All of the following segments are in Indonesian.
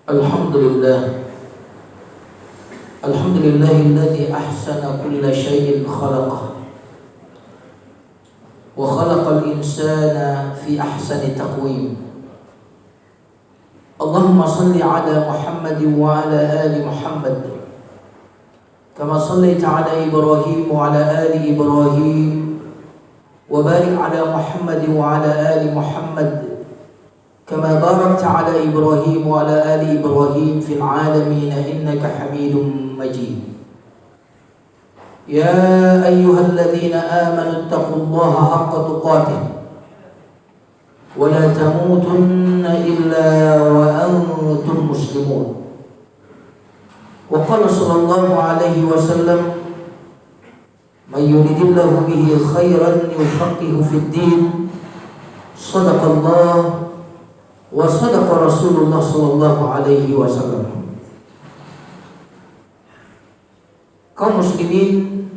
Alhamdulillah. Alhamdulillahilladzi ahsana kulla syai'in khalaqah wa khalaqal insana fi ahsani taqwim. Allahumma salli ala Muhammadin wa ala ali Muhammad kama sallaita ala Ibrahim wa ala ali Ibrahim wa barik ala Muhammadin wa ala ali Muhammad كما باركت على إبراهيم وعلى آل إبراهيم في العالمين إنك حميد مجيد. يا أيها الذين آمنوا اتقوا الله حق تقاته ولا تموتن إلا وأنتم مسلمون. وقال صلى الله عليه وسلم من يريد الله به خيرا يفقهه في الدين. صدق الله wa sadaqa Rasulullah sallallahu alaihi wasallam. Kaum muslimin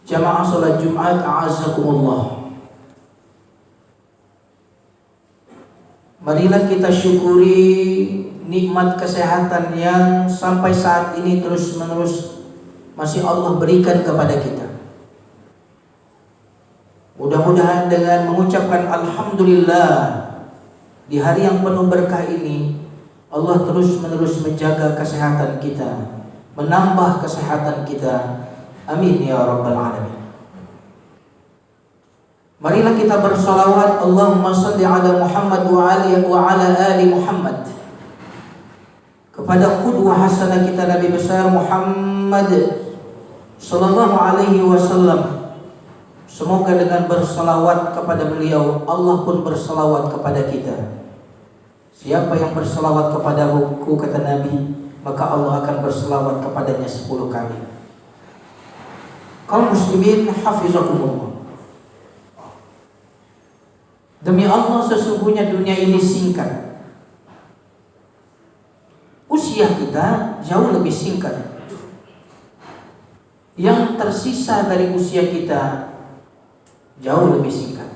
jamaah salat Jumat, a'azzakumullah. Marilah kita syukuri nikmat kesehatan yang sampai saat ini terus-menerus masih Allah berikan kepada kita. Mudah-mudahan dengan mengucapkan alhamdulillah di hari yang penuh berkah ini, Allah terus-menerus menjaga kesehatan kita, menambah kesehatan kita. Amin ya rabbal alamin. Marilah kita bersalawat, Allahumma salli ala Muhammad wa ala ali Muhammad, kepada qudwah hasanah kita Nabi besar Muhammad sallallahu alaihi wasallam. Semoga dengan bersalawat kepada beliau, Allah pun bersalawat kepada kita. Siapa yang bersalawat kepadaku, kata Nabi, maka Allah akan bersalawat kepadanya 10 kali. Kaum muslimin hafizakumullah. Demi Allah, sesungguhnya dunia ini singkat. Usia kita jauh lebih singkat. Yang tersisa dari usia kita jauh lebih singkat.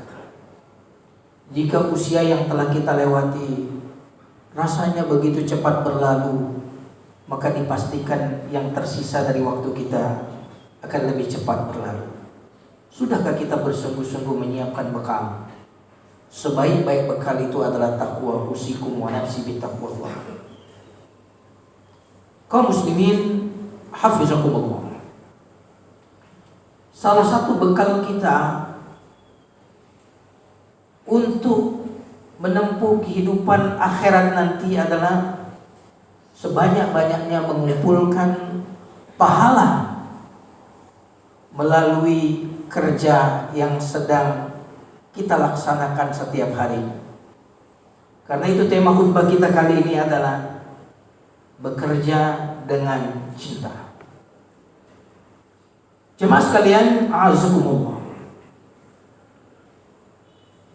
Jika usia yang telah kita lewati rasanya begitu cepat berlalu, maka dipastikan yang tersisa dari waktu kita akan lebih cepat berlalu. Sudahkah kita bersungguh-sungguh menyiapkan bekal? Sebaik-baik bekal itu adalah taqwa. Usikum wa nafsi bittaqwallah. Kaum muslimin hafizakumullah. Salah satu bekal kita untuk menempuh kehidupan akhirat nanti adalah sebanyak-banyaknya mengumpulkan pahala melalui kerja yang sedang kita laksanakan setiap hari. Karena itu tema khutbah kita kali ini adalah bekerja dengan cinta. Jemaah sekalian, a'azakumullah.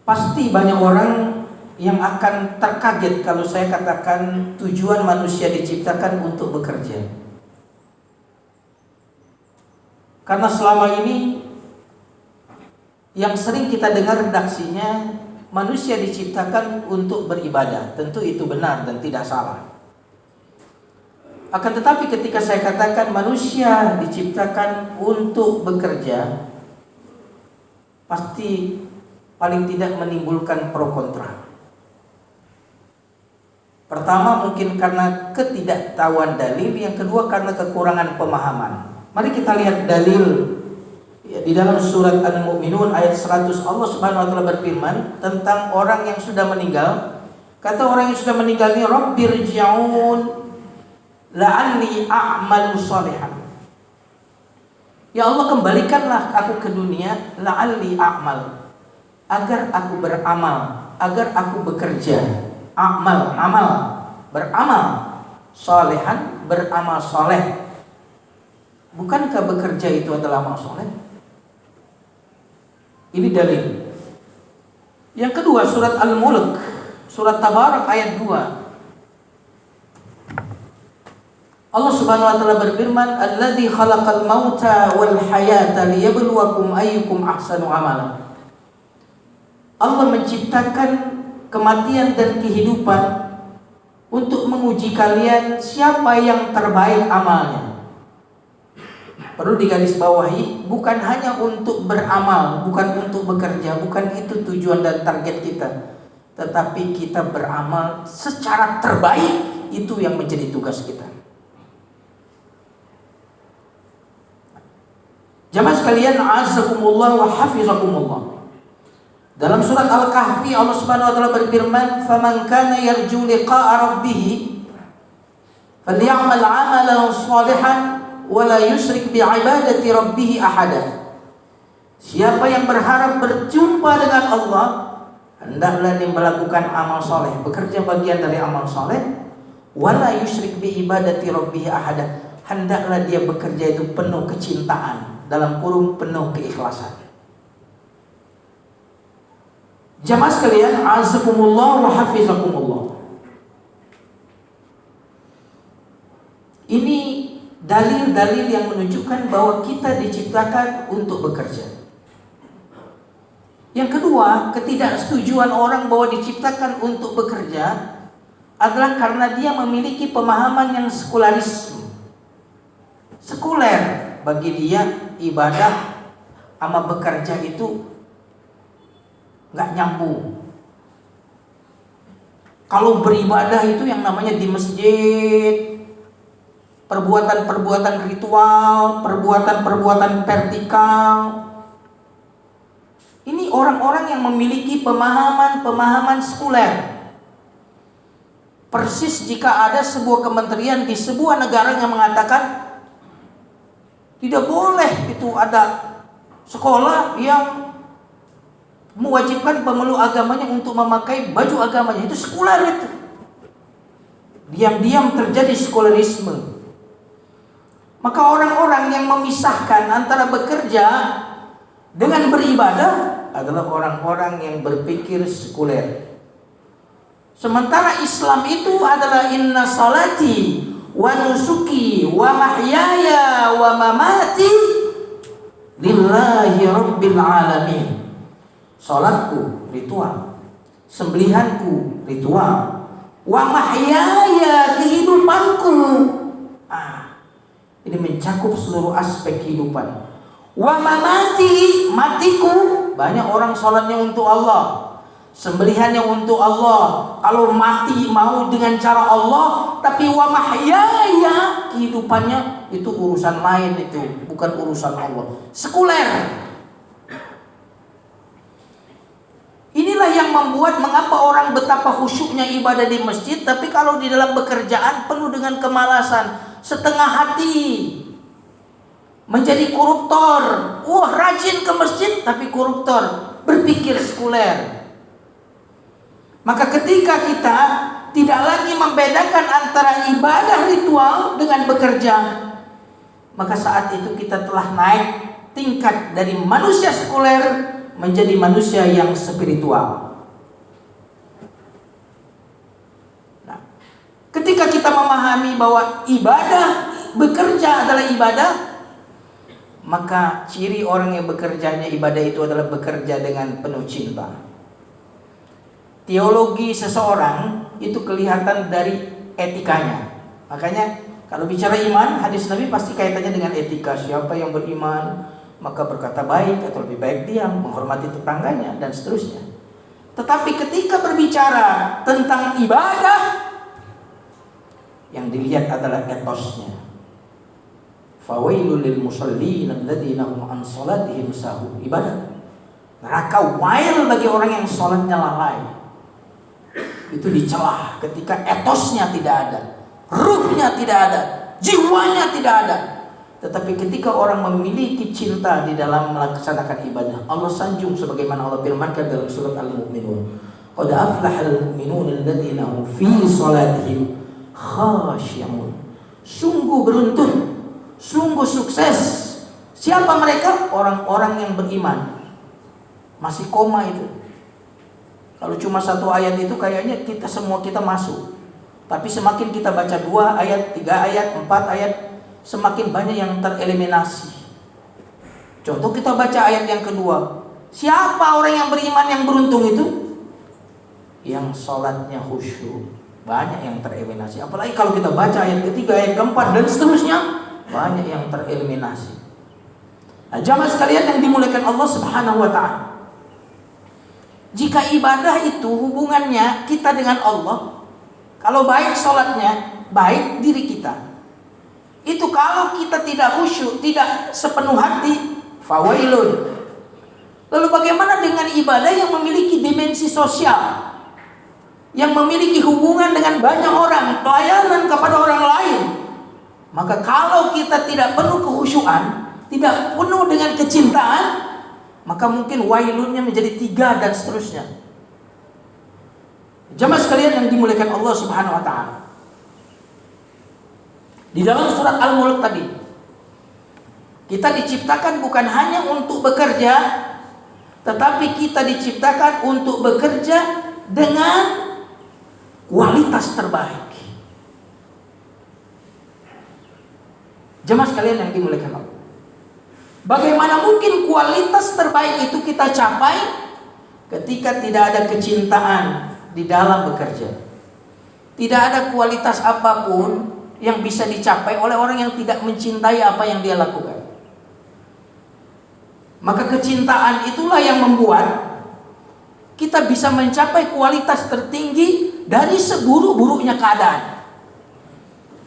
Pasti banyak orang yang akan terkaget kalau saya katakan tujuan manusia diciptakan untuk bekerja. Karena selama ini yang sering kita dengar redaksinya, manusia diciptakan untuk beribadah. Tentu itu benar dan tidak salah. Akan tetapi ketika saya katakan manusia diciptakan untuk bekerja, pasti paling tidak menimbulkan pro kontra. Pertama mungkin karena ketidaktahuan dalil, yang kedua karena kekurangan pemahaman. Mari kita lihat dalil di dalam surat Al-Mu'minun ayat 100. Allah Subhanahu wa taala berfirman tentang orang yang sudah meninggal. Kata orang yang sudah meninggal ini, Rabbirji'un la'alli a'malu shalihan. Ya Allah, kembalikanlah aku ke dunia, la'alli a'mal, agar aku beramal, agar aku bekerja. Amal, beramal, solehan, beramal soleh. Bukankah bekerja itu adalah amal soleh? Ini dalil. Yang kedua, surat Al-Mulk, surat Tabarak ayat 2. Allah Subhanahu wa taala berfirman, "Alladzi khalaqal mauta wal hayata liyabluwakum ayyukum ahsanu amala." Allah menciptakan kematian dan kehidupan untuk menguji kalian siapa yang terbaik amalnya. Perlu digarisbawahi, bukan hanya untuk beramal, bukan untuk bekerja, bukan itu tujuan dan target kita, tetapi kita beramal secara terbaik, itu yang menjadi tugas kita. Jamaah sekalian, azakumullah wa hafizakumullah. Dalam surat Al-Kahfi Allah Subhanahu wa taala berfirman, "Faman kana yarju liqa'a rabbih falyamal 'amalan shalihan wa la yusyrik bi'ibadati rabbih ahada." Siapa yang berharap berjumpa dengan Allah, hendaklah dia melakukan amal soleh, bekerja bagian dari amal soleh. Wa la yusyrik bi'ibadati rabbih ahada. Hendaklah dia bekerja itu penuh kecintaan, dalam kurung penuh keikhlasan. Jamaah sekalian, azakumullah wa hafizakumullah. Ini dalil-dalil yang menunjukkan bahwa kita diciptakan untuk bekerja. Yang kedua, ketidaksetujuan orang bahwa diciptakan untuk bekerja adalah karena dia memiliki pemahaman yang sekularisme. Sekuler, bagi dia ibadah sama bekerja itu nggak nyambung. Kalau beribadah itu yang namanya di masjid, perbuatan-perbuatan ritual, perbuatan-perbuatan vertikal. Ini orang-orang yang memiliki pemahaman sekuler. Persis jika ada sebuah kementerian di sebuah negara yang mengatakan tidak boleh itu ada sekolah yang mewajibkan pemeluk agamanya untuk memakai baju agamanya, itu sekuler itu. Diam-diam terjadi sekularisme. Maka orang-orang yang memisahkan antara bekerja dengan beribadah adalah orang-orang yang berpikir sekuler. Sementara Islam itu adalah inna salati wa nusuki wa mahyaya wa mamati lillahi rabbil alamin. Salatku ritual, sembelihanku ritual, wa mahyaya kehidupanku. Ini mencakup seluruh aspek kehidupan. Wa mamati, matiku. Banyak orang salatnya untuk Allah, sembelihannya untuk Allah. Kalau mati mau dengan cara Allah, tapi wa mahyaya kehidupannya itu urusan lain, itu bukan urusan Allah. Sekuler. Inilah yang membuat mengapa orang betapa khusyuknya ibadah di masjid, tapi kalau di dalam bekerjaan penuh dengan kemalasan, setengah hati, menjadi koruptor. Rajin ke masjid tapi koruptor, berpikir sekuler. Maka ketika kita tidak lagi membedakan antara ibadah ritual dengan bekerja, maka saat itu kita telah naik tingkat dari manusia sekuler menjadi manusia yang spiritual. Nah, ketika kita memahami bahwa ibadah, bekerja adalah ibadah, maka ciri orang yang bekerjanya ibadah itu adalah bekerja dengan penuh cinta. Teologi seseorang itu kelihatan dari etikanya. Makanya kalau bicara iman, hadis Nabi pasti kaitannya dengan etika. Siapa yang beriman maka berkata baik atau lebih baik diam, menghormati tetangganya dan seterusnya. Tetapi ketika berbicara tentang ibadah, yang dilihat adalah etosnya. Fawailul lil musallin alladzina hum an salatihim sahun. Ibadah. Neraka wail bagi orang yang salatnya lalai. Itu dicelah ketika etosnya tidak ada, ruhnya tidak ada, jiwanya tidak ada. Tetapi ketika orang memiliki cinta di dalam melaksanakan ibadah, Allah sanjung sebagaimana Allah firmankan dalam surat Al-Mu'minun. Qad aflahal mu'minun alladzina hum fi shalatihim khashi'un. Sungguh beruntung, sungguh sukses. Siapa mereka? Orang-orang yang beriman. Masih koma itu. Kalau cuma satu ayat itu kayaknya kita semua masuk. Tapi semakin kita baca 2 ayat, 3 ayat, 4 ayat, semakin banyak yang tereliminasi. Contoh kita baca ayat yang kedua. Siapa orang yang beriman yang beruntung itu? Yang sholatnya khusyuk. banyak yang tereliminasi. Apalagi kalau kita baca ayat ketiga, ayat keempat dan seterusnya, banyak yang tereliminasi. Nah, jamaah sekalian yang dimuliakan Allah Subhanahu wa taala. Jika ibadah itu hubungannya kita dengan Allah, kalau baik sholatnya, baik diri kita. Itu kalau kita tidak khusyuk, tidak sepenuh hati, fawailun. Lalu bagaimana dengan ibadah yang memiliki dimensi sosial, yang memiliki hubungan dengan banyak orang, pelayanan kepada orang lain? Maka kalau kita tidak penuh kehusyuan, tidak penuh dengan kecintaan, maka mungkin wailunnya menjadi 3 dan seterusnya. Jamaah sekalian yang dimuliakan Allah Subhanahu wa taala. Di dalam surat Al-Mulk tadi, kita diciptakan bukan hanya untuk bekerja, tetapi kita diciptakan untuk bekerja dengan kualitas terbaik. Jemaah sekalian yang dimuliakan Allah, bagaimana mungkin kualitas terbaik itu kita capai ketika tidak ada kecintaan di dalam bekerja? Tidak ada kualitas apapun yang bisa dicapai oleh orang yang tidak mencintai apa yang dia lakukan. Maka kecintaan itulah yang membuat kita bisa mencapai kualitas tertinggi dari seburuk-buruknya keadaan.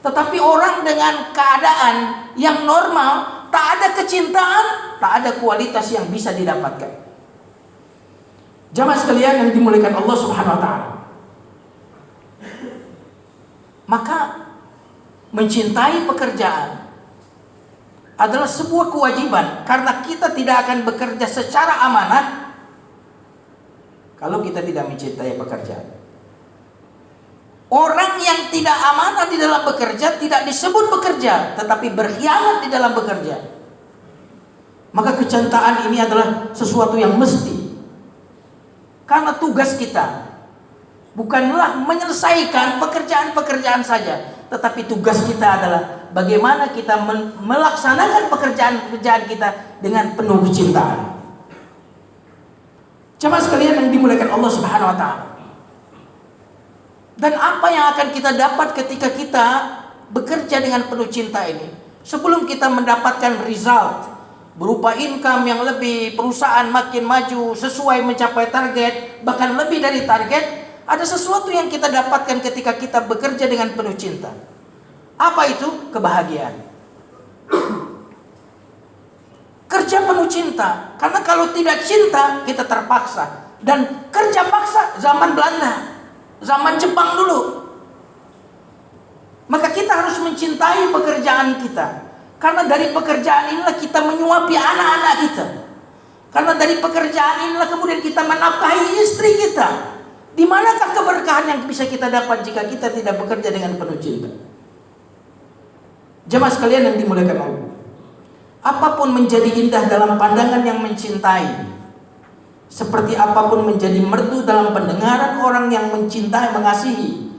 Tetapi orang dengan keadaan yang normal, tak ada kecintaan, tak ada kualitas yang bisa didapatkan. Jamaah sekalian yang dimuliakan Allah Subhanahu wa taala. Maka mencintai pekerjaan adalah sebuah kewajiban, karena kita tidak akan bekerja secara amanah kalau kita tidak mencintai pekerjaan. Orang yang tidak amanah di dalam bekerja tidak disebut bekerja, tetapi berkhianat di dalam bekerja. Maka kecintaan ini adalah sesuatu yang mesti, karena tugas kita bukanlah menyelesaikan pekerjaan-pekerjaan saja, tetapi tugas kita adalah bagaimana kita melaksanakan pekerjaan-pekerjaan kita dengan penuh kecintaan. Jemaah sekalian yang dimuliakan Allah Subhanahu wa taala. Dan apa yang akan kita dapat ketika kita bekerja dengan penuh cinta ini? Sebelum kita mendapatkan result berupa income yang lebih, perusahaan makin maju sesuai mencapai target, bahkan lebih dari target, ada sesuatu yang kita dapatkan ketika kita bekerja dengan penuh cinta. Apa itu? Kebahagiaan. Kerja penuh cinta. Karena kalau tidak cinta, kita terpaksa. Dan kerja paksa zaman Belanda, zaman Jepang dulu. Maka kita harus mencintai pekerjaan kita, karena dari pekerjaan inilah kita menyuapi anak-anak kita. Karena dari pekerjaan inilah kemudian kita menafkahi istri kita. Di manakah keberkahan yang bisa kita dapat jika kita tidak bekerja dengan penuh cinta? Jemaah sekalian yang dimuliakan Allah, apapun menjadi indah dalam pandangan yang mencintai, seperti apapun menjadi merdu dalam pendengaran orang yang mencintai, mengasihi,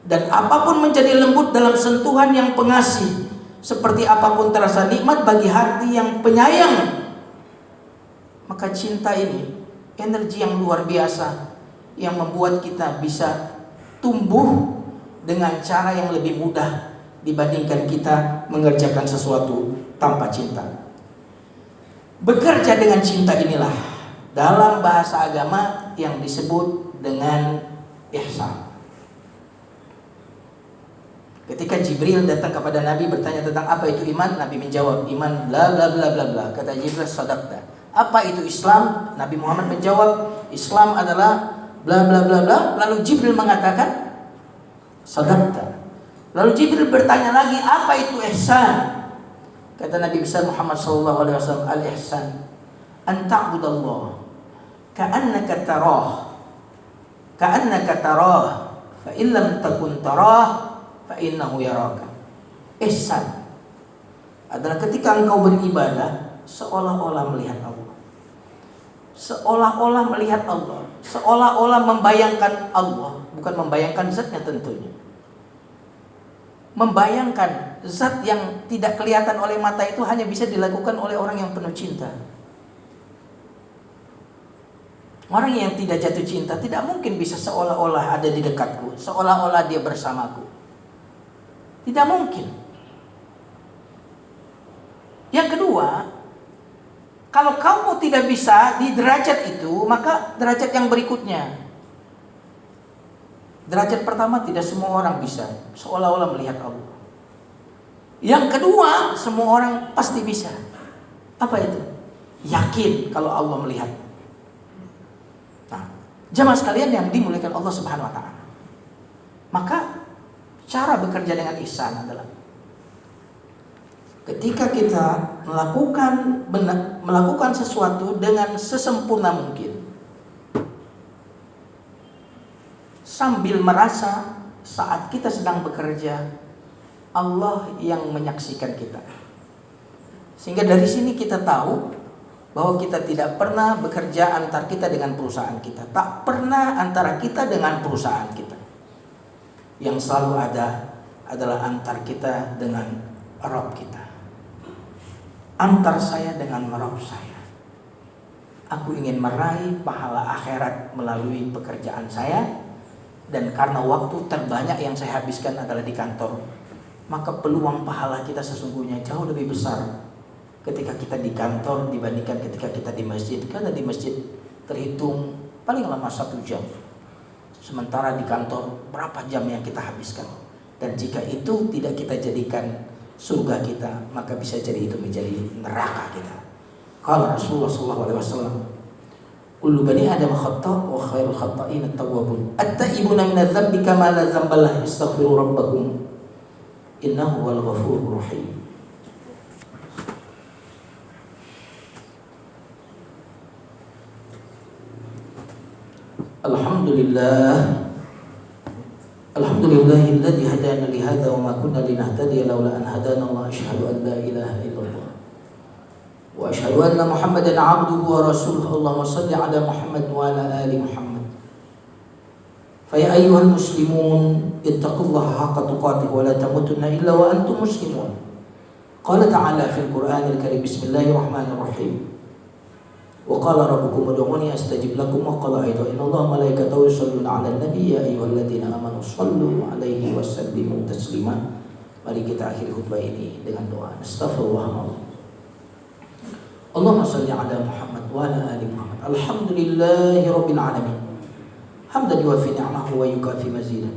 dan apapun menjadi lembut dalam sentuhan yang pengasih, seperti apapun terasa nikmat bagi hati yang penyayang. Maka cinta ini energi yang luar biasa, yang membuat kita bisa tumbuh dengan cara yang lebih mudah dibandingkan kita mengerjakan sesuatu tanpa cinta. Bekerja dengan cinta inilah dalam bahasa agama yang disebut dengan ihsan. Ketika Jibril datang kepada Nabi bertanya tentang apa itu iman, Nabi menjawab, iman bla bla bla bla bla. Kata Jibril, sadaqta. Apa itu Islam? Nabi Muhammad menjawab, Islam adalah bla bla bla bla. Lalu Jibril mengatakan, sadaqta. Lalu Jibril bertanya lagi, apa itu ihsan? Kata Nabi besar Muhammad sallallahu alaihi wasallam, al-ihsan an ta'budallah ka'annaka tarah fa in lam takun tarah fa innahu yaraka. Ihsan adalah ketika engkau beribadah seolah-olah melihat Allah. Seolah-olah melihat Allah, seolah-olah membayangkan Allah, bukan membayangkan zatnya tentunya. Membayangkan zat yang tidak kelihatan oleh mata itu hanya bisa dilakukan oleh orang yang penuh cinta. Orang yang tidak jatuh cinta tidak mungkin bisa seolah-olah ada di dekatku, seolah-olah dia bersamaku. Tidak mungkin. Yang kedua, kalau kamu tidak bisa di derajat itu, maka derajat yang berikutnya. Derajat pertama tidak semua orang bisa, seolah-olah melihat Allah. Yang kedua, semua orang pasti bisa. Apa itu? Yakin kalau Allah melihat. Nah, jamaah sekalian yang dimuliakan Allah Subhanahu wa taala. Maka cara bekerja dengan ihsan adalah ketika kita melakukan sesuatu dengan sesempurna mungkin, sambil merasa saat kita sedang bekerja Allah yang menyaksikan kita. Sehingga dari sini kita tahu bahwa kita tidak pernah bekerja antar kita dengan perusahaan kita, tak pernah antara kita dengan perusahaan kita. Yang selalu ada adalah antar kita dengan Rabb kita. Antar saya dengan Rabb saya. Aku ingin meraih pahala akhirat melalui pekerjaan saya, dan karena waktu terbanyak yang saya habiskan adalah di kantor, maka peluang pahala kita sesungguhnya jauh lebih besar ketika kita di kantor dibandingkan ketika kita di masjid. Karena di masjid terhitung paling lama 1 jam, sementara di kantor berapa jam yang kita habiskan. Dan jika itu tidak kita jadikan surga kita, maka bisa jadi itu menjadi neraka kita. Qala Rasulullah SAW, kullu bani Adam khata' wa khairul khata'in at-tawwabun. At-ta'ibuna min adz-dzambi kama la dzamba lahu, istaghfiru rabbakum innahu huwal ghafurur rahim. Alhamdulillahilladzi hadana li hadza wa ma kunna linahtadiya laula an hadana Allah. Asyhadu an la ilaha illallah wa asyhadu anna Muhammadan 'abduhu wa rasuluhu. Allahumma shalli 'ala Muhammad wa 'ala ali Muhammad. Fa ya ayyuhal muslimun ittaqullaha haqqa tuqatih wa la tamutunna illa wa antum muslimun. Qala ta'ala fil Qur'anil Karim, bismillahirrahmanirrahim. Wa qala rabbukum ud'uni astajib lakum. Wa qala aidan innallaha malaikatahu yusholluna 'alan nabiy ya ayyuhalladzina amanu shallu 'alaihi wa sallimu taslima. Mari kita akhiri khutbah ini dengan doa. Astaghfirullah. Allahumma shalli 'ala Muhammad wa 'ala ali Muhammad. Alhamdulillahi rabbil alamin. Hamdan yuwaffi ni'amahu wa yukafi mazidah.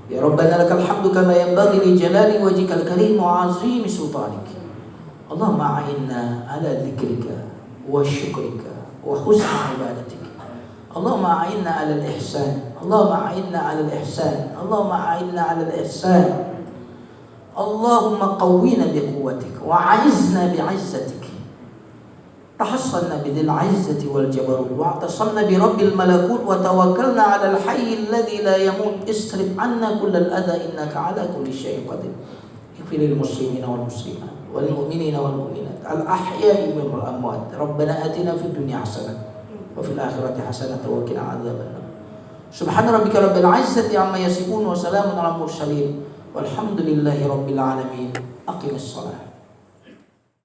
Ya Rabbana lakal hamdu kama yanbaghi li jalali wajhikal karim wa 'azimi sultanik. Allahumma a'inna 'ala dzikrika wa syukrika wa husni ibadatik. Allahumma a'inna 'alal ihsan. Allahumma a'inna 'alal ihsan. Allahumma a'inna 'alal ihsan. Allahumma qawwina biquwwatik wa 'aizna bi'izzatik. Tahassalna bidhil 'izzati wal jabarut wa atasamna bi rabbil malakut wa tawakkalna 'alal hayyil ladzi la yamut. Isrif 'anna kullal adha innaka 'ala kulli syai'in qadir. Ighfir lil muslimina wal muslimat wal mu'minina wal mu'minat al ahya'i minhum wal amwat. Rabbana atina fid dunya hasanah wa fil akhirati hasanah wa qina adzabannar. Subhana rabbika rabbil 'izzati 'amma yasifun wa salamun 'alal mursalin walhamdulillahi rabbil alamin. Aqimis shalah.